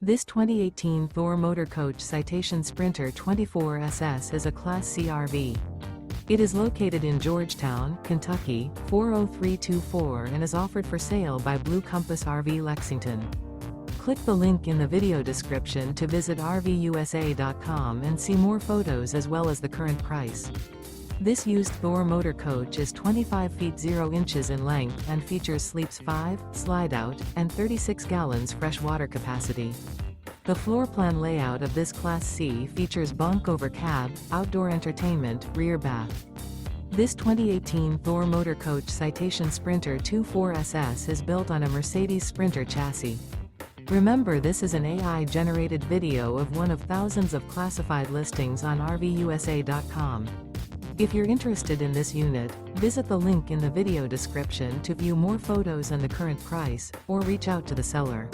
This 2018 Thor Motor Coach Citation Sprinter 24SS is a Class C RV. It is located in Georgetown, Kentucky, 40324 and is offered for sale by Blue Compass RV Lexington. Click the link in the video description to visit RVUSA.com and see more photos as well as the current price. This used Thor motor coach is 25 feet 0 inches in length and features sleeps 5, Slideout, and 36 gallons fresh water capacity. The floor plan layout of this Class C features bunk over cab, outdoor entertainment, rear bath. This 2018 Thor motor coach Citation Sprinter 24SS is built on a Mercedes Sprinter chassis. Remember, this is an AI-generated video of one of thousands of classified listings on RVUSA.com. If you're interested in this unit, visit the link in the video description to view more photos and the current price, or reach out to the seller.